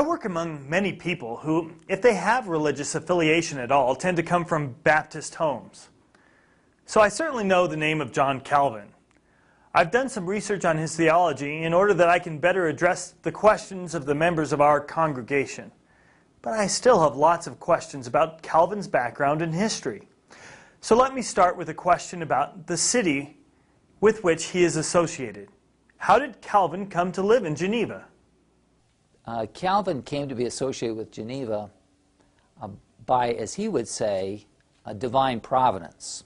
I work among many people who, if they have religious affiliation at all, tend to come from Baptist homes. So I certainly know the name of John Calvin. I've done some research on his theology in order that I can better address the questions of the members of our congregation. But I still have lots of questions about Calvin's background and history. So let me start with a question about the city with which he is associated. How did Calvin come to live in Geneva? Calvin came to be associated with Geneva by, as he would say, a divine providence.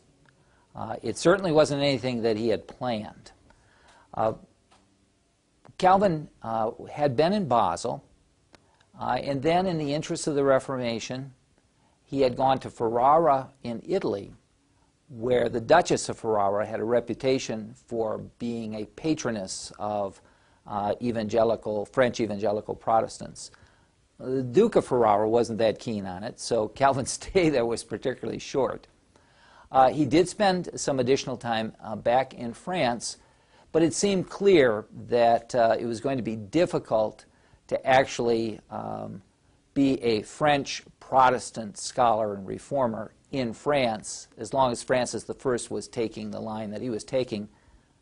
It certainly wasn't anything that he had planned. Calvin had been in Basel, and then in the interest of the Reformation, he had gone to Ferrara in Italy, where the Duchess of Ferrara had a reputation for being a patroness of French evangelical Protestants. The Duke of Ferrara wasn't that keen on it, so Calvin's stay there was particularly short. He did spend some additional time back in France, but it seemed clear that it was going to be difficult to actually be a French Protestant scholar and reformer in France, as long as Francis I was taking the line that he was taking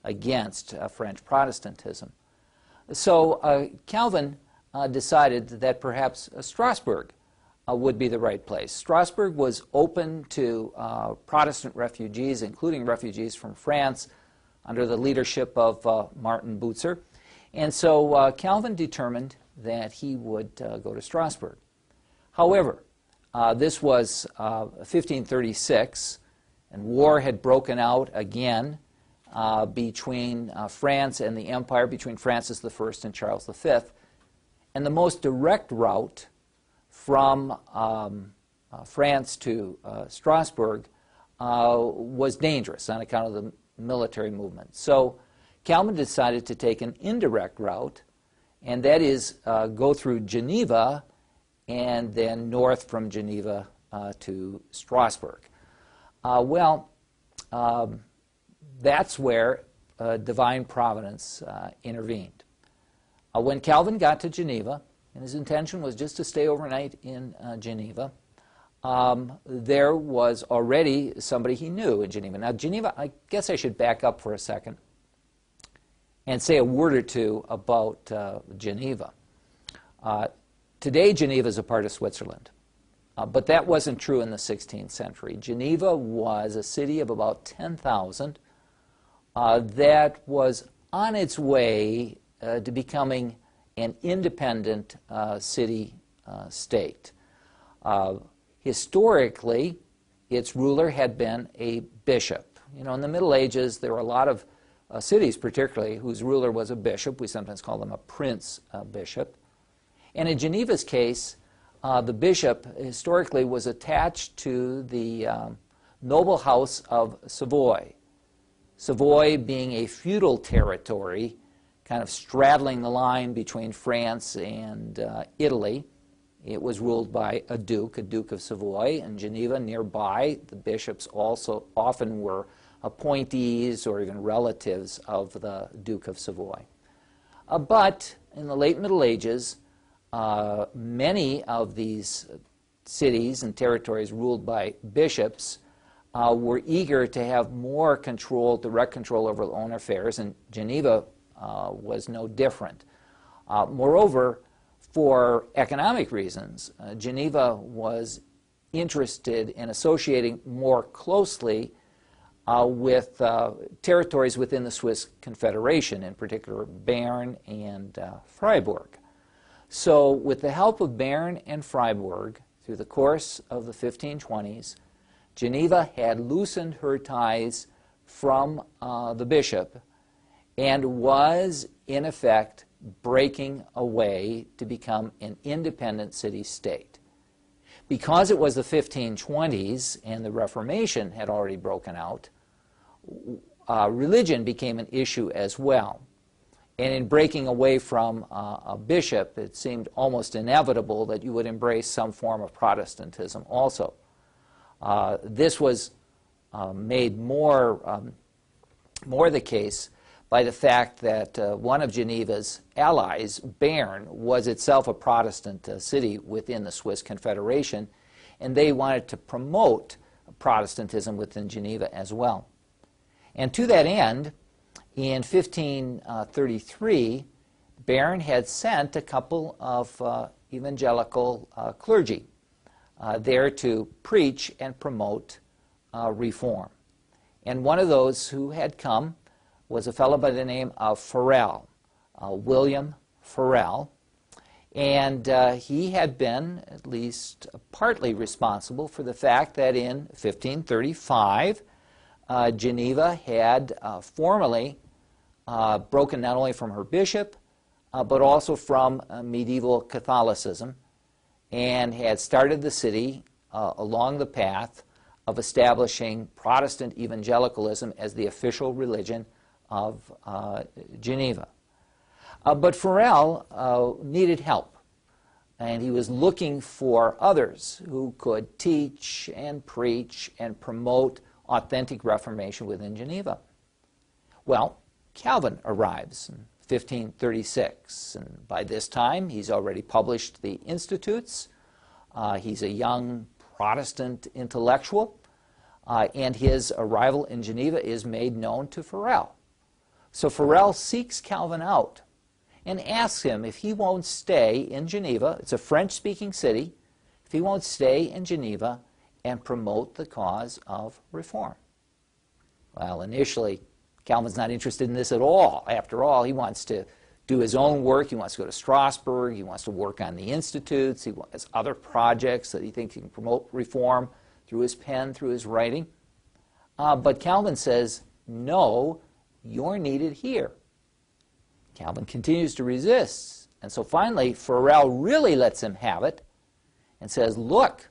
against French Protestantism. So Calvin decided that perhaps Strasbourg would be the right place. Strasbourg was open to Protestant refugees, including refugees from France, under the leadership of Martin Bucer. And so Calvin determined that he would go to Strasbourg. However, this was 1536, and war had broken out again between France and the Empire, between Francis I and Charles V. And the most direct route from France to Strasbourg was dangerous on account of the military movement. So Calvin decided to take an indirect route, and that is go through Geneva and then north from Geneva to Strasbourg. That's where divine providence intervened. When Calvin got to Geneva, and his intention was just to stay overnight in Geneva, there was already somebody he knew in Geneva. Now, Geneva, I guess I should back up for a second and say a word or two about Geneva. Today, Geneva is a part of Switzerland, but that wasn't true in the 16th century. Geneva was a city of about 10,000 that was on its way to becoming an independent city-state. Historically, its ruler had been a bishop. You know, in the Middle Ages, there were a lot of cities, particularly, whose ruler was a bishop. We sometimes call them a prince-bishop. And in Geneva's case, the bishop historically was attached to the noble house of Savoy. Savoy being a feudal territory, kind of straddling the line between France and Italy. It was ruled by a duke of Savoy, and Geneva nearby. The bishops also often were appointees or even relatives of the Duke of Savoy. But in the late Middle Ages, many of these cities and territories ruled by bishops were eager to have more control, direct control over their own affairs, and Geneva was no different. Moreover, for economic reasons, Geneva was interested in associating more closely with territories within the Swiss Confederation, in particular Bern and Freiburg. So with the help of Bern and Freiburg, through the course of the 1520s, Geneva had loosened her ties from the bishop and was, in effect, breaking away to become an independent city-state. Because it was the 1520s and the Reformation had already broken out, religion became an issue as well. And in breaking away from a bishop, it seemed almost inevitable that you would embrace some form of Protestantism also. This was made more the case by the fact that one of Geneva's allies, Bern, was itself a Protestant city within the Swiss Confederation, and they wanted to promote Protestantism within Geneva as well. And to that end, in 1533, Bern had sent a couple of evangelical clergy there to preach and promote reform. And one of those who had come was a fellow by the name of Farel, William Farel, and he had been at least partly responsible for the fact that in 1535, Geneva had formally broken not only from her bishop, but also from medieval Catholicism, and had started the city along the path of establishing Protestant evangelicalism as the official religion of Geneva. But Farel needed help, and he was looking for others who could teach and preach and promote authentic Reformation within Geneva. Well, Calvin arrives in 1536, and by this time he's already published the Institutes. He's a young Protestant intellectual, and his arrival in Geneva is made known to Farel. So Farel seeks Calvin out and asks him if he won't stay in Geneva. It's a French-speaking city. If he won't stay in Geneva and promote the cause of reform. Well, initially, Calvin's not interested in this at all. After all, he wants to do his own work. He wants to go to Strasbourg. He wants to work on the institutes. He has other projects that he thinks he can promote reform through his pen, through his writing. But Calvin says, no, you're needed here. Calvin continues to resist. And so finally, Farel really lets him have it and says, look,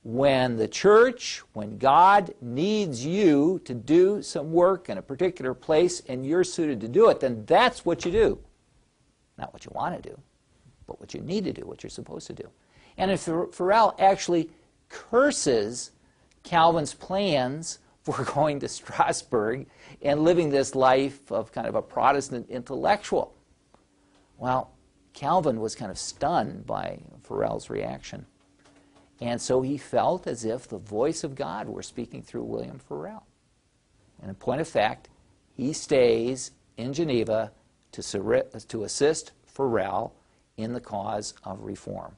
when the church, when God needs you to do some work in a particular place and you're suited to do it, then that's what you do. Not what you want to do, but what you need to do, what you're supposed to do. And if Farel actually curses Calvin's plans for going to Strasbourg and living this life of kind of a Protestant intellectual. Well, Calvin was kind of stunned by Farel's reaction. And so he felt as if the voice of God were speaking through William Farel. And in point of fact, he stays in Geneva to assist Farel in the cause of reform.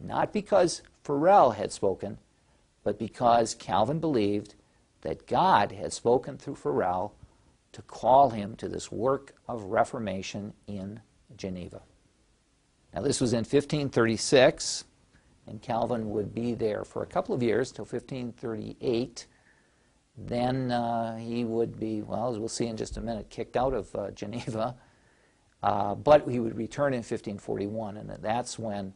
Not because Farel had spoken, but because Calvin believed that God had spoken through Farel to call him to this work of reformation in Geneva. Now this was in 1536, and Calvin would be there for a couple of years till 1538. Then he would be, well, as we'll see in just a minute, kicked out of Geneva, but he would return in 1541, and that's when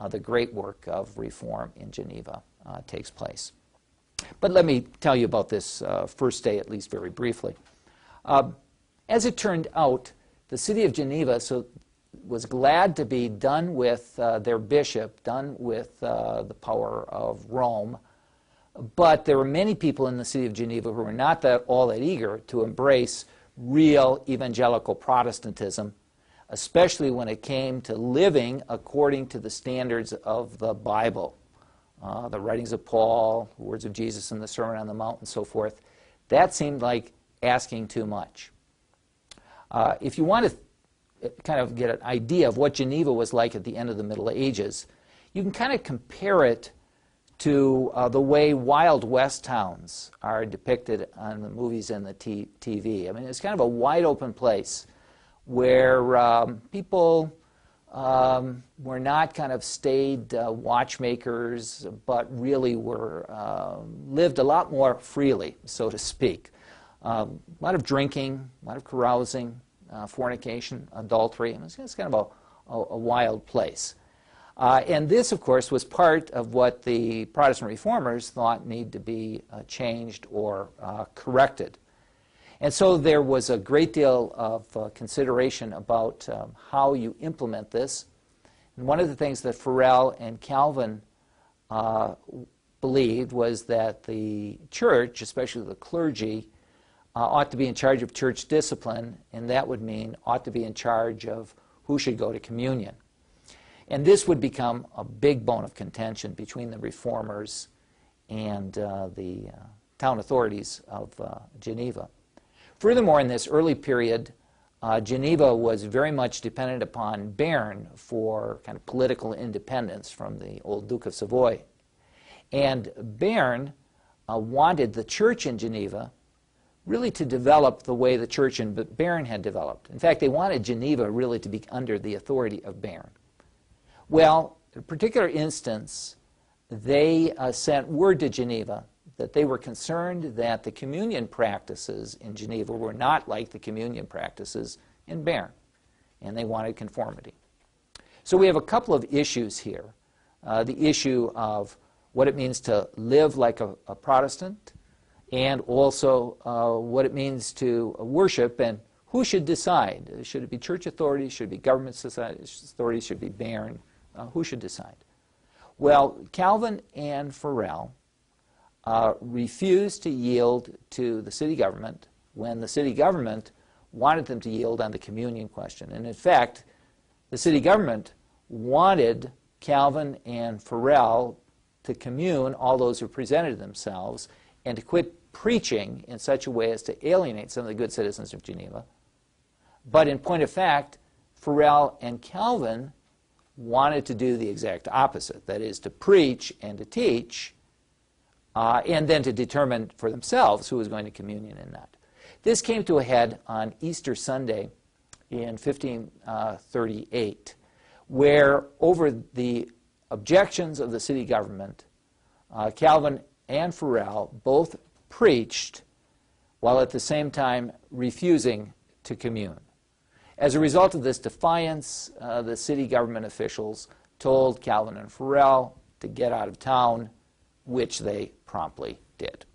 the great work of reform in Geneva takes place. But let me tell you about this first day, at least very briefly. As it turned out, the city of Geneva was glad to be done with their bishop, done with the power of Rome, but there were many people in the city of Geneva who were not all that eager to embrace real evangelical Protestantism, especially when it came to living according to the standards of the Bible. The writings of Paul, the words of Jesus in the Sermon on the Mount, and so forth. That seemed like asking too much. If you want to kind of get an idea of what Geneva was like at the end of the Middle Ages, you can kind of compare it to the way Wild West towns are depicted on the movies and the TV. I mean, it's kind of a wide open place where people were not kind of staid watchmakers, but really lived a lot more freely, so to speak. A lot of drinking, a lot of carousing, fornication, adultery. And it's kind of a wild place. And this, of course, was part of what the Protestant reformers thought needed to be changed or corrected. And so there was a great deal of consideration about how you implement this. And one of the things that Farel and Calvin believed was that the church, especially the clergy, ought to be in charge of church discipline, and that would mean ought to be in charge of who should go to communion. And this would become a big bone of contention between the reformers and the town authorities of Geneva. Furthermore, in this early period, Geneva was very much dependent upon Bern for kind of political independence from the old Duke of Savoy. And Bern wanted the church in Geneva really to develop the way the church in Bern had developed. In fact, they wanted Geneva really to be under the authority of Bern. Well, in a particular instance, they sent word to Geneva that they were concerned that the communion practices in Geneva were not like the communion practices in Bern, and they wanted conformity. So we have a couple of issues here. The issue of what it means to live like a Protestant, and also what it means to worship, and who should decide. Should it be church authorities? Should it be government authorities? Should it be Bern? Who should decide? Well, Calvin and Farel refused to yield to the city government when the city government wanted them to yield on the communion question. And in fact, the city government wanted Calvin and Farel to commune, all those who presented themselves, and to quit preaching in such a way as to alienate some of the good citizens of Geneva. But in point of fact, Farel and Calvin wanted to do the exact opposite, that is, to preach and to teach, and then to determine for themselves who was going to communion and not. This came to a head on Easter Sunday in 1538, where over the objections of the city government, Calvin and Farel both preached while at the same time refusing to commune. As a result of this defiance, the city government officials told Calvin and Farel to get out of town, which they promptly did.